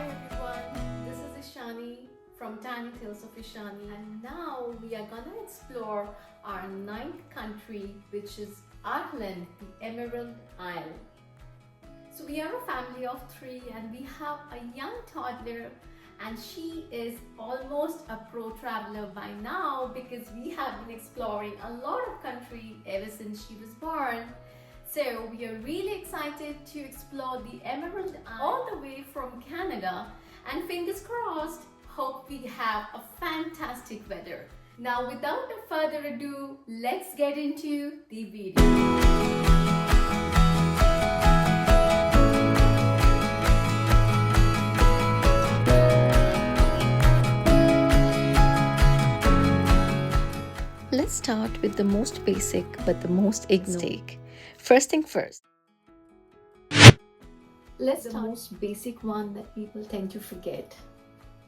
Hi everyone, this is Ishani from Tiny Tales of Ishani, and now we are gonna explore our ninth country, which is Ireland, the Emerald Isle. So we are a family of three and we have a young toddler, and she is almost a pro traveler by now because we have been exploring a lot of country ever since she was born. So we are really excited to explore the Emerald Isle all the way from Canada, and fingers crossed, hope we have a fantastic weather. Now without a further ado, let's get into the video. Let's start with the most basic but the most ignored. First thing first. Let's start the most basic one that people tend to forget.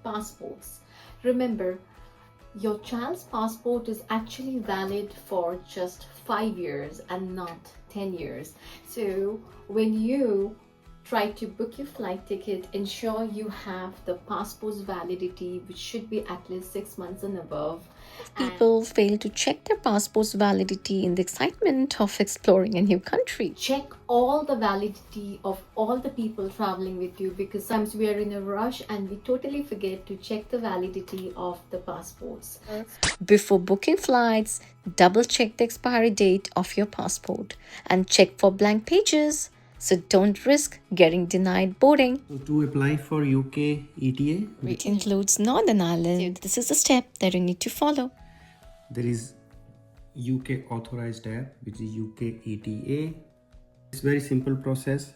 Passports. Remember, your child's passport is actually valid for just 5 years and not 10 years. So when you try to book your flight ticket, ensure you have the passport's validity, which should be at least 6 months and above. People fail to check their passport's validity in the excitement of exploring a new country. Check all the validity of all the people traveling with you, because sometimes we are in a rush and we totally forget to check the validity of the passports. Before booking flights, double check the expiry date of your passport and check for blank pages. So don't risk getting denied boarding. So to apply for UK ETA, Which includes Northern Ireland, this is a step that you need to follow. there is UK authorized app, which is UK ETA. It's very simple process.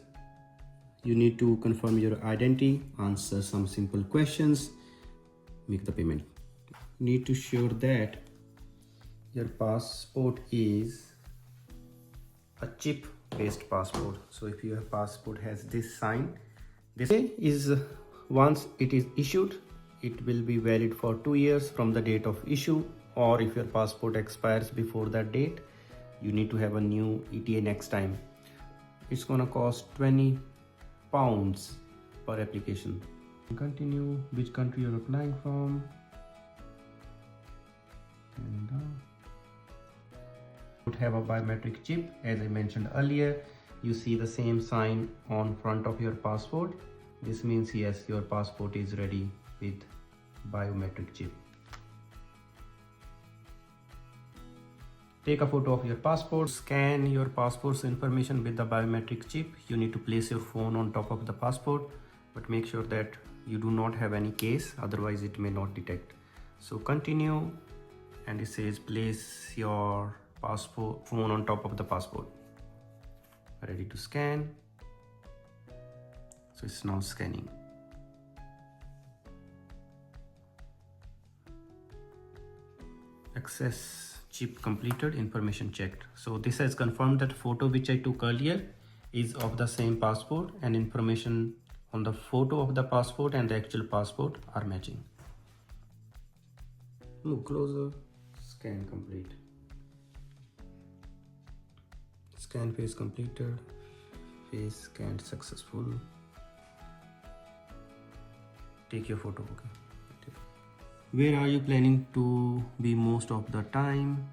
You need to confirm your identity, answer some simple questions, make the payment. You need to show that your passport is a chip based passport. So if your passport has this sign, this is once it is issued, it will be valid for 2 years from the date of issue, or if your passport expires before that date, you need to have a new ETA next time. It's gonna cost £20 per application. Continue which country you're applying from. Canada. Would have a biometric chip. As I mentioned earlier, you see the same sign on front of your passport. This means yes, your passport is ready with biometric chip. Take a photo of your passport, scan your passport's information with the biometric chip. You need to place your phone on top of the passport, but make sure that you do not have any case, otherwise it may not detect. So continue, and it says place your passport phone on top of the passport. Ready to scan. So it's now scanning. Access chip completed, information checked. So this has confirmed that photo which I took earlier is of the same passport, and information on the photo of the passport and the actual passport are matching. Move closer. Scan complete. Scan phase completed. Phase scanned successful. Take your photo. Okay. Where are you planning to be most of the time?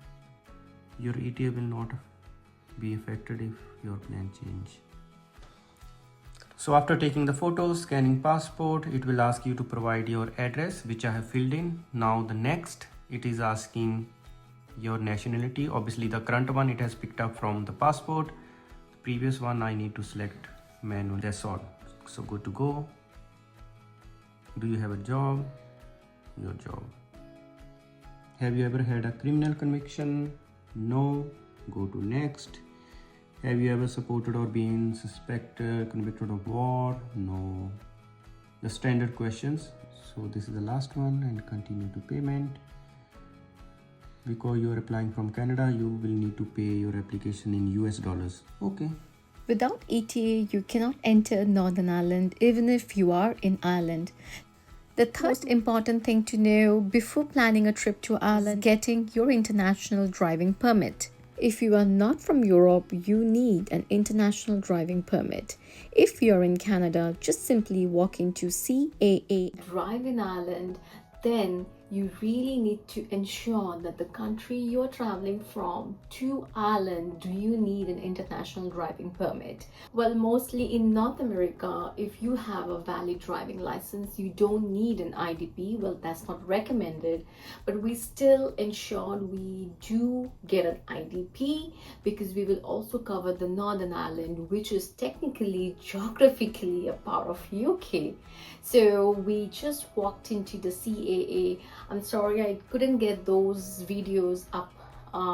Your ETA will not be affected if your plan change. So after taking the photos, scanning passport, it will ask you to provide your address, which I have filled in. Now the next, it is asking your nationality. Obviously the current one it has picked up from the passport. The previous one I need to select manual. That's all. So good to go. Do you have a job? Your job. Have you ever had a criminal conviction? No. Go to next. Have you ever supported or been suspected, convicted of war? No. The standard questions. So this is the last one, and continue to payment. Because you are applying from Canada, you will need to pay your application in US dollars. Okay. Without ETA, you cannot enter Northern Ireland even if you are in Ireland. The third most important thing to know before planning a trip to Ireland is getting your international driving permit. If you are not from Europe, you need an international driving permit. If you're in Canada, just simply walk into CAA Drive in Ireland, then you really need to ensure that the country you're traveling from to Ireland, do you need an international driving permit? Well, mostly in North America, if you have a valid driving license, you don't need an IDP. Well, that's not recommended, but we still ensure we do get an IDP because we will also cover the Northern Ireland, which is technically geographically a part of UK. So we just walked into the CAA. I'm sorry I couldn't get those videos up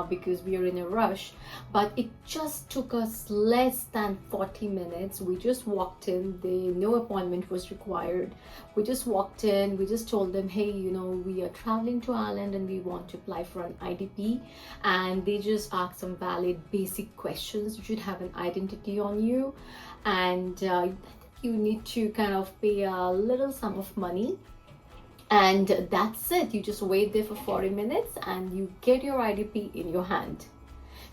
because we are in a rush, but it just took us less than 40 minutes. We just walked in. No appointment was required. We just walked in. We just told them, hey, we are traveling to Ireland and we want to apply for an IDP, and they just asked some valid basic questions. You should have an identity on you, and you need to kind of pay a little sum of money, and that's it. You just wait there for 40 minutes and you get your IDP in your hand.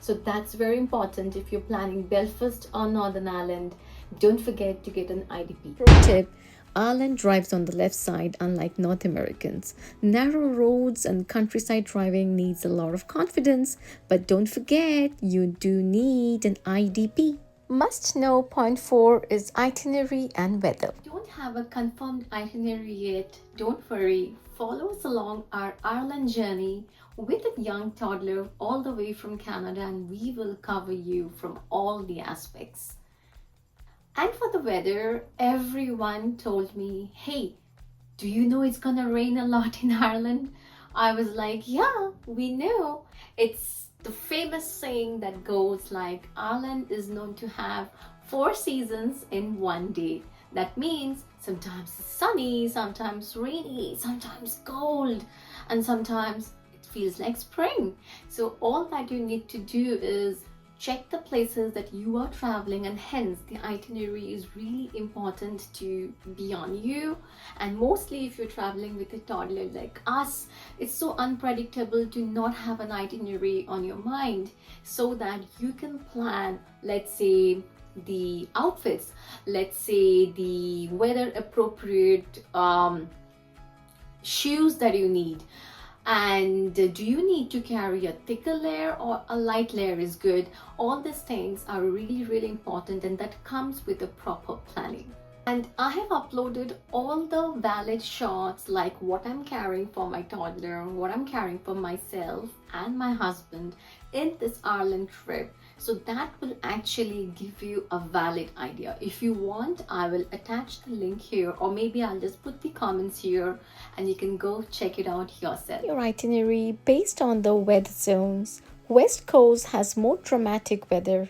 So that's very important. If you're planning Belfast or Northern Ireland, don't forget to get an IDP. Pro tip: Ireland drives on the left side, unlike North Americans. Narrow roads and countryside driving needs a lot of confidence, but don't forget, you do need an IDP. Must know point 4 is itinerary and weather. If you don't have a confirmed itinerary yet, don't worry. Follow us along our Ireland journey with a young toddler all the way from Canada, and we will cover you from all the aspects. And for the weather, everyone told me, hey, do you know it's gonna rain a lot in Ireland? I was like, yeah, we know. It's the famous saying that goes like, Ireland is known to have 4 seasons in one day. That means sometimes it's sunny, sometimes rainy, sometimes cold, and sometimes it feels like spring. So all that you need to do is check the places that you are traveling, and hence the itinerary is really important to be on you. And mostly if you're traveling with a toddler like us, it's so unpredictable to not have an itinerary on your mind, so that you can plan, let's say, the outfits, let's say the weather appropriate shoes that you need. And do you need to carry a thicker layer or a light layer is good? All these things are really, really important, and that comes with a proper planning. And I have uploaded all the valid shots, like what I'm carrying for my toddler, what I'm carrying for myself and my husband in this Ireland trip. So that will actually give you a valid idea. If you want, I will attach the link here, or maybe I'll just put the comments here and you can go check it out yourself. Your itinerary based on the weather zones. West Coast has more dramatic weather.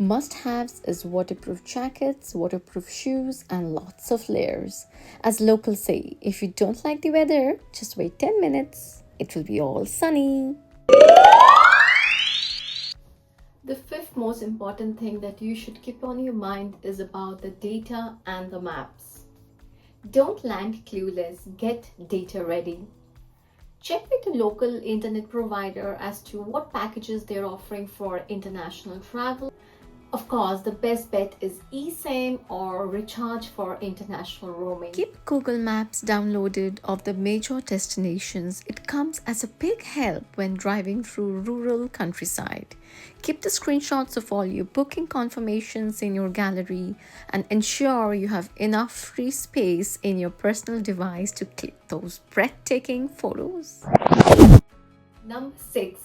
Must-haves is waterproof jackets, waterproof shoes, and lots of layers. As locals say, if you don't like the weather, just wait 10 minutes. It will be all sunny. The 5th most important thing that you should keep on your mind is about the data and the maps. Don't land clueless, get data ready. Check with the local internet provider as to what packages they're offering for international travel. Of course, the best bet is eSIM or recharge for international roaming. Keep Google Maps downloaded of the major destinations. It comes as a big help when driving through rural countryside. Keep the screenshots of all your booking confirmations in your gallery, and ensure you have enough free space in your personal device to click those breathtaking photos. Number 6.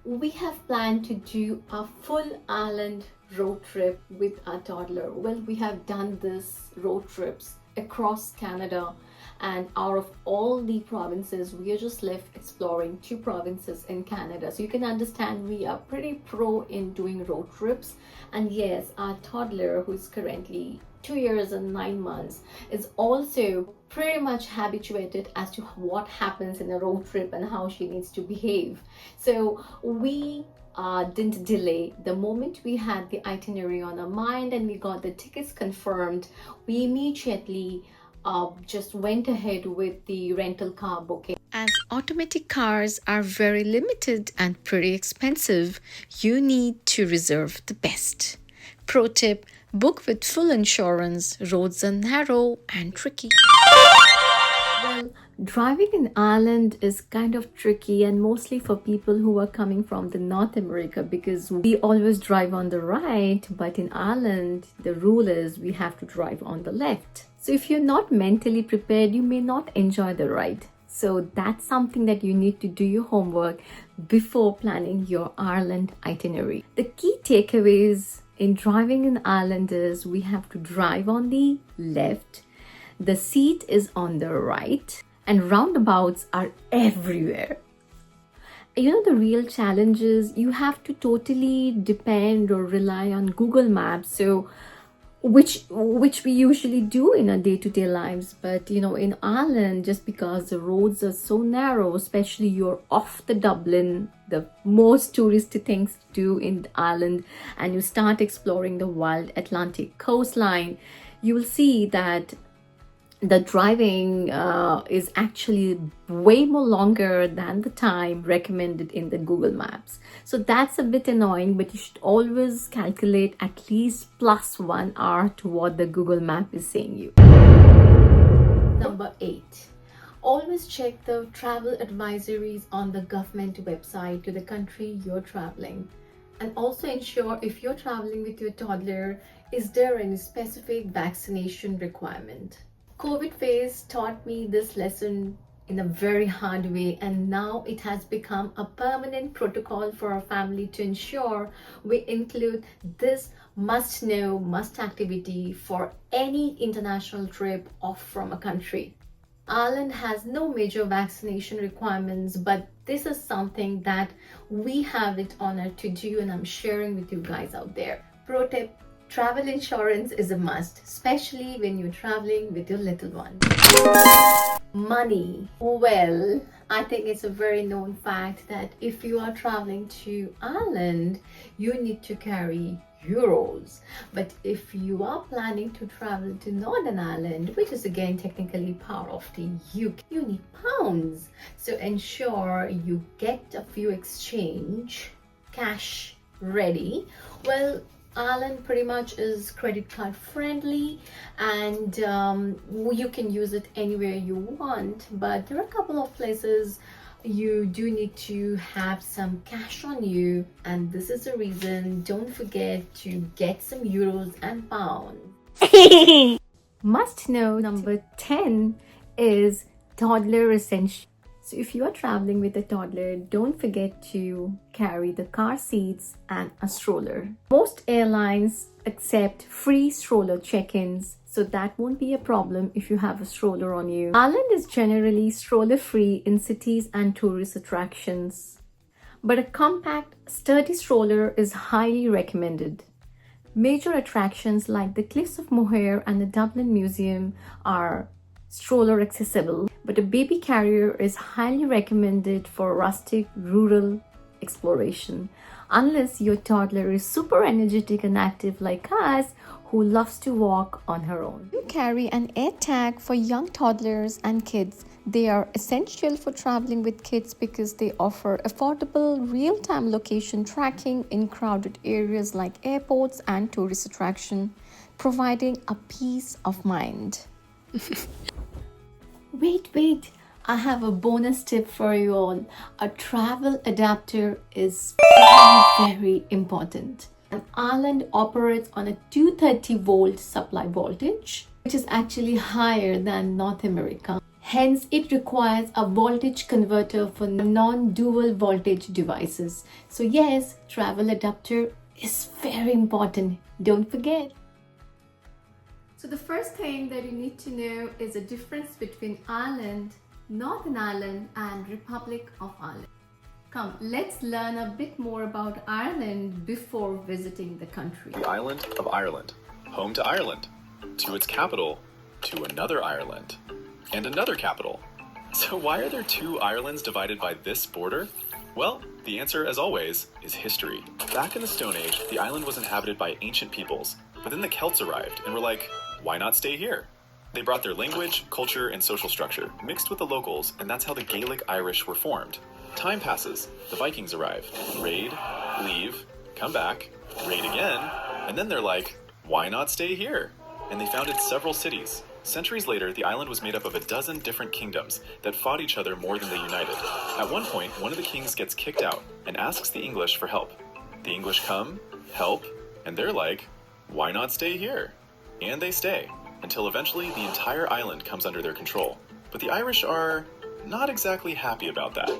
We have planned to do a full Ireland road trip with our toddler. Well, we have done this road trips across Canada, and out of all the provinces, we are just left exploring 2 provinces in Canada. So you can understand we are pretty pro in doing road trips. And yes, our toddler, who is currently 2 years and 9 months, is also pretty much habituated as to what happens in a road trip and how she needs to behave. So we didn't delay. The moment we had the itinerary on our mind and we got the tickets confirmed, we immediately just went ahead with the rental car booking. As automatic cars are very limited and pretty expensive, you need to reserve the best. Pro tip: book with full insurance. Roads are narrow and tricky. Well, driving in Ireland is kind of tricky and mostly for people who are coming from the North America because we always drive on the right, but in Ireland, the rule is we have to drive on the left. So if you're not mentally prepared, you may not enjoy the ride. So that's something that you need to do your homework before planning your Ireland itinerary. The key takeaways in driving in Ireland is we have to drive on the left, the seat is on the right, and roundabouts are everywhere. You know, the real challenge is you have to totally depend or rely on Google Maps. So which we usually do in our day-to-day lives, but you know, in Ireland, just because the roads are so narrow, especially you're off the Dublin, the most touristy things to do in Ireland, and you start exploring the wild Atlantic coastline, you will see that the driving is actually way more longer than the time recommended in the Google Maps. So that's a bit annoying, but you should always calculate at least plus 1 hour to what the Google Map is saying you. Number 8. Always check the travel advisories on the government website to the country you're traveling. And also ensure if you're traveling with your toddler, is there any specific vaccination requirement? COVID phase taught me this lesson in a very hard way, and now it has become a permanent protocol for our family to ensure we include this must know, must activity for any international trip off from a country. Ireland has no major vaccination requirements, but this is something that we have it honored to do, and I'm sharing with you guys out there. Pro tip: travel insurance is a must, especially when you're traveling with your little one. Money. Well, I think it's a very known fact that if you are traveling to Ireland, you need to carry euros. But if you are planning to travel to Northern Ireland, which is again technically part of the UK, you need pounds. So ensure you get a few exchange cash ready. Well, Ireland pretty much is credit card friendly, and you can use it anywhere you want, but there are a couple of places you do need to have some cash on you, and this is the reason. Don't forget to get some euros and pounds. Must know number 10 is toddler essentials. So if you are traveling with a toddler, don't forget to carry the car seats and a stroller. Most airlines accept free stroller check-ins, so that won't be a problem if you have a stroller on you. Ireland is generally stroller free in cities and tourist attractions, but a compact, sturdy stroller is highly recommended. Major attractions like the Cliffs of Moher and the Dublin Museum are stroller accessible, but a baby carrier is highly recommended for rustic rural exploration, unless your toddler is super energetic and active like us, who loves to walk on her own. You carry an air tag for young toddlers and kids. They are essential for traveling with kids because they offer affordable real-time location tracking in crowded areas like airports and tourist attractions, providing a peace of mind. Wait, I have a bonus tip for you all. A travel adapter is very important. And Ireland operates on a 230 volt supply voltage, which is actually higher than North America. Hence, it requires a voltage converter for non-dual voltage devices. So yes, travel adapter is very important. Don't forget. So the first thing that you need to know is the difference between Ireland, Northern Ireland and Republic of Ireland. Come, let's learn a bit more about Ireland before visiting the country. The island of Ireland, home to Ireland, to its capital, to another Ireland, and another capital. So why are there two Irelands divided by this border? Well, the answer, as always, is history. Back in the Stone Age, the island was inhabited by ancient peoples, but then the Celts arrived and were like, why not stay here? They brought their language, culture, and social structure, mixed with the locals, and that's how the Gaelic Irish were formed. Time passes, the Vikings arrive, raid, leave, come back, raid again, and then they're like, why not stay here? And they founded several cities. Centuries later, the island was made up of a dozen different kingdoms that fought each other more than they united. At one point, one of the kings gets kicked out and asks the English for help. The English come, help, and they're like, why not stay here? And they stay, until eventually the entire island comes under their control. But the Irish are not exactly happy about that.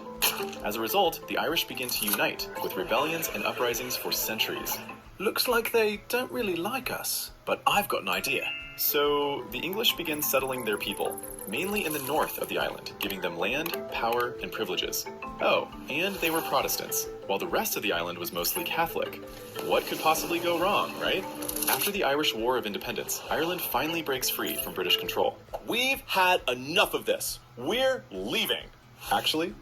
As a result, the Irish begin to unite, with rebellions and uprisings for centuries. Looks like they don't really like us, but I've got an idea. So the English begin settling their people, mainly in the north of the island, giving them land, power, and privileges. Oh, and they were Protestants, while the rest of the island was mostly Catholic. What could possibly go wrong, right? After the Irish War of Independence, Ireland finally breaks free from British control. We've had enough of this. We're leaving. Actually,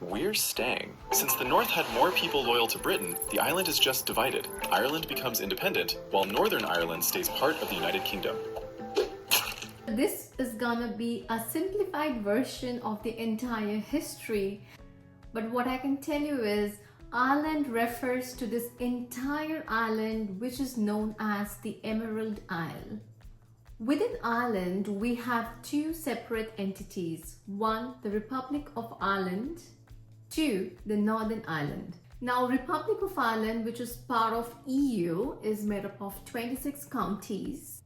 we're staying. Since the North had more people loyal to Britain, the island is just divided. Ireland becomes independent, while Northern Ireland stays part of the United Kingdom. This is gonna be a simplified version of the entire history, but what I can tell you is Ireland refers to this entire island, which is known as the Emerald Isle. Within Ireland, we have two separate entities. One, the Republic of Ireland. Two, the Northern Ireland. Now, Republic of Ireland, which is part of EU, is made up of 26 counties,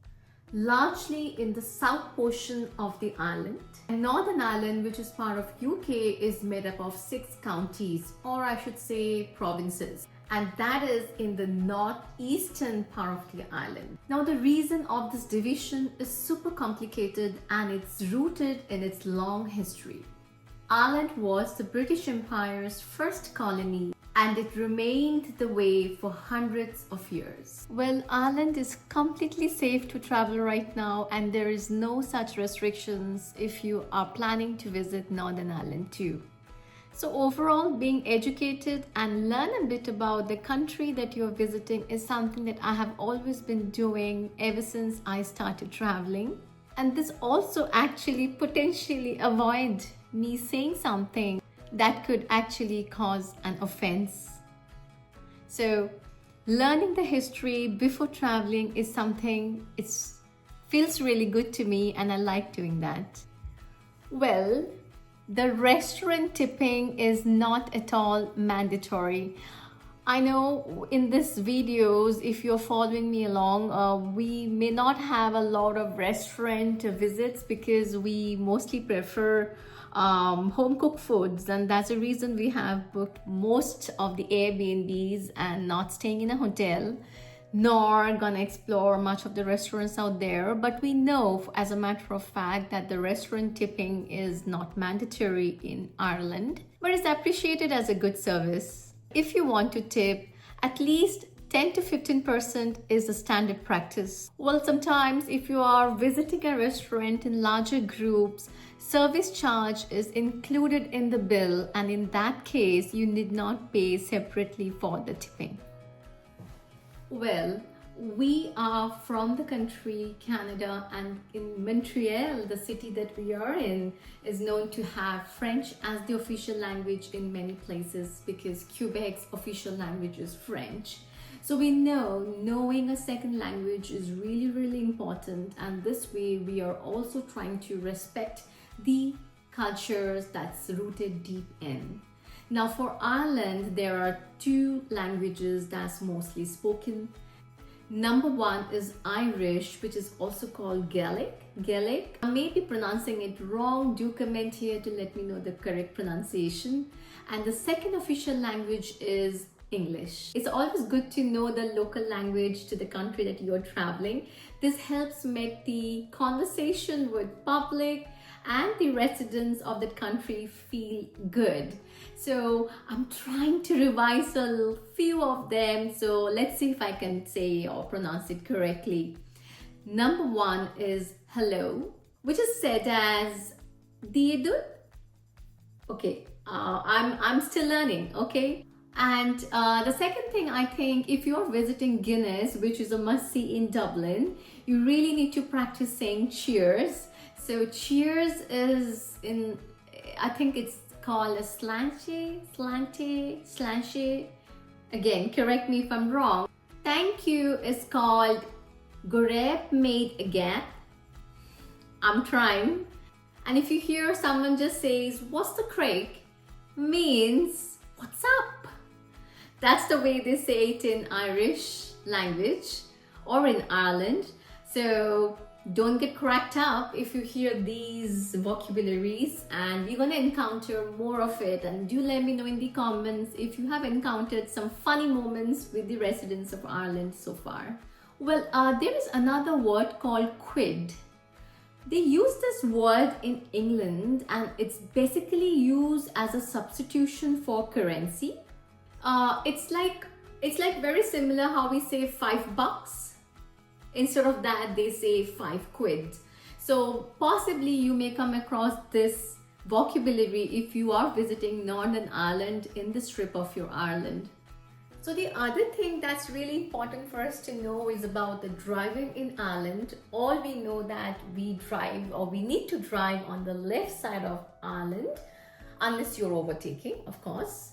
largely in the south portion of the island. And Northern Ireland, which is part of UK, is made up of 6 counties, or I should say provinces. And that is in the northeastern part of the island. Now, the reason of this division is super complicated and it's rooted in its long history. Ireland was the British Empire's first colony and it remained the way for hundreds of years. Well, Ireland is completely safe to travel right now and there is no such restrictions if you are planning to visit Northern Ireland too. So overall, being educated and learn a bit about the country that you're visiting is something that I have always been doing ever since I started traveling. And this also actually potentially avoid me saying something that could actually cause an offense. So learning the history before traveling is something, it feels really good to me and I like doing that. Well, the restaurant tipping is not at all mandatory. I know in this videos, if you're following me along, we may not have a lot of restaurant visits because we mostly prefer home cooked foods, and that's the reason we have booked most of the Airbnbs and not staying in a hotel, nor gonna explore much of the restaurants out there. But we know as a matter of fact that the restaurant tipping is not mandatory in Ireland, but is appreciated as a good service. If you want to tip, at least 10 to 15% is the standard practice. Well, sometimes if you are visiting a restaurant in larger groups, service charge is included in the bill, and in that case, you need not pay separately for the tipping. Well, we are from the country Canada, and in Montreal, the city that we are in, is known to have French as the official language in many places because Quebec's official language is French. So we know knowing a second language is really, really important, and this way we are also trying to respect the cultures that's rooted deep in. Now for Ireland, there are 2 languages that's mostly spoken. Number 1 is Irish, which is also called Gaelic. I may be pronouncing it wrong. Do comment here to let me know the correct pronunciation. And the second official language is English. It's always good to know the local language to the country that you're traveling. This helps make the conversation with public and the residents of that country feel good. So I'm trying to revise a few of them. So let's see if I can say or pronounce it correctly. Number 1 is hello, which is said as Diedud. Okay, I'm still learning, okay? And the second thing, I think if you're visiting Guinness, which is a must-see in Dublin, you really need to practice saying cheers. So cheers is in, I think it's called a slanche. Again, correct me if I'm wrong. Thank you is called goreb made agat. I'm trying. And if you hear someone just says, what's the crack? Means, what's up? That's the way they say it in Irish language or in Ireland. So don't get cracked up if you hear these vocabularies, and you're gonna encounter more of it. And do let me know in the comments if you have encountered some funny moments with the residents of Ireland so far. Well, there is another word called quid. They use this word in England, and it's basically used as a substitution for currency. It's like very similar how we say $5. Instead of that, they say 5 quid. So possibly you may come across this vocabulary if you are visiting Northern Ireland in the strip of your Ireland. So the other thing that's really important for us to know is about the driving in Ireland. All we know that we drive, or we need to drive on the left side of Ireland, unless you're overtaking, of course.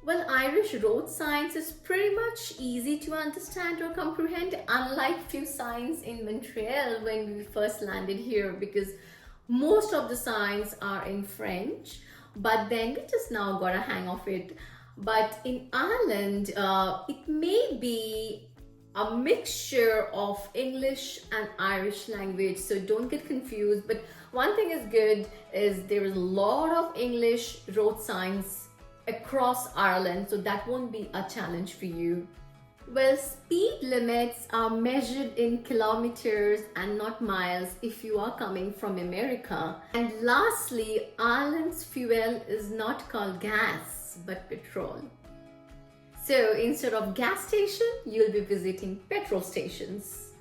Well, Irish road signs is pretty much easy to understand or comprehend, unlike few signs in Montreal when we first landed here, because most of the signs are in French, but then we just now got a hang of it. But in Ireland, it may be a mixture of English and Irish language, so don't get confused. But one thing is good is there is a lot of English road signs across Ireland, so that won't be a challenge for you. Well, speed limits are measured in kilometers and not miles if you are coming from America. And lastly, Ireland's fuel is not called gas but petrol. So instead of gas station, you'll be visiting petrol stations.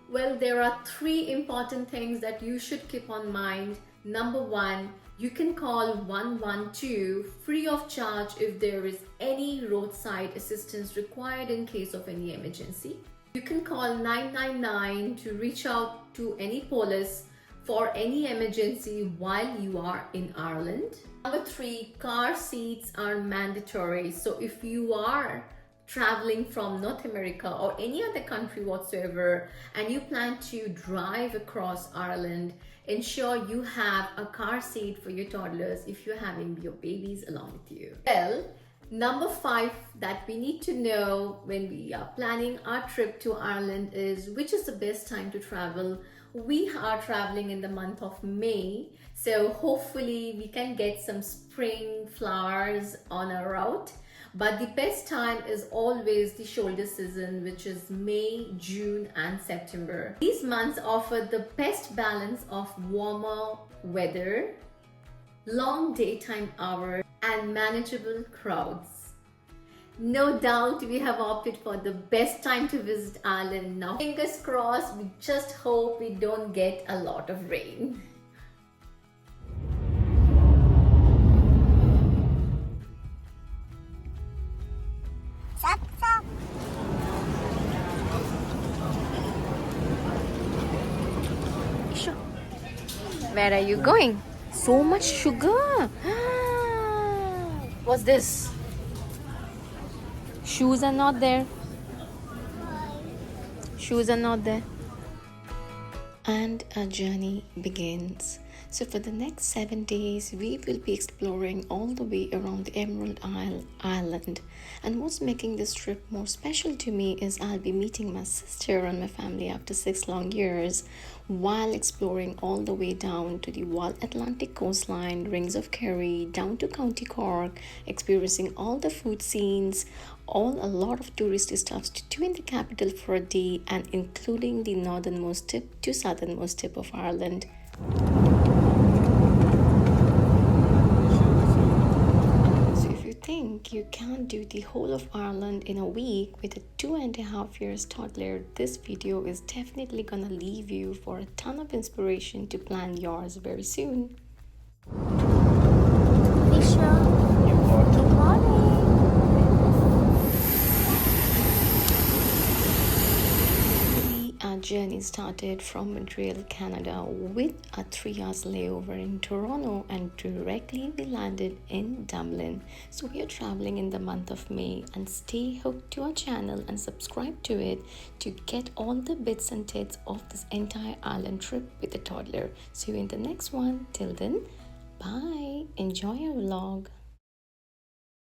Well, there are 3 important things that you should keep on mind. Number 1, you can call 112 free of charge if there is any roadside assistance required in case of any emergency. You can call 999 to reach out to any police for any emergency while you are in Ireland. Number 3, car seats are mandatory. So if you are traveling from North America or any other country whatsoever and you plan to drive across Ireland, ensure you have a car seat for your toddlers if you're having your babies along with you. Well, number 5 that we need to know when we are planning our trip to Ireland is which is the best time to travel. We are traveling in the month of May, so hopefully we can get some spring flowers on our route. But the best time is always the shoulder season, which is May, June and September. These months offer the best balance of warmer weather, long daytime hours and manageable crowds. No doubt we have opted for the best time to visit Ireland. Now fingers crossed, we just hope we don't get a lot of rain. Where are you going? So much sugar. What's this? Shoes are not there. Shoes are not there. And our journey begins. So for the next 7 days, we will be exploring all the way around the Emerald Isle Island. And what's making this trip more special to me is I'll be meeting my sister and my family after 6 long years while exploring all the way down to the Wild Atlantic coastline, Rings of Kerry, down to County Cork, experiencing all the food scenes, a lot of touristy stuff to do in the capital for a day, and including the northernmost tip to southernmost tip of Ireland. So if you think you can't do the whole of Ireland in a week with a 2.5 years toddler, this video is definitely gonna leave you for a ton of inspiration to plan yours very soon. our journey started from Montreal, Canada, with a 3 hours layover in Toronto, and directly we landed in Dublin. So we are traveling in the month of May, and stay hooked to our channel and subscribe to it to get all the bits and tits of this entire island trip with the toddler. See you in the next one. Till then, bye. Enjoy your vlog.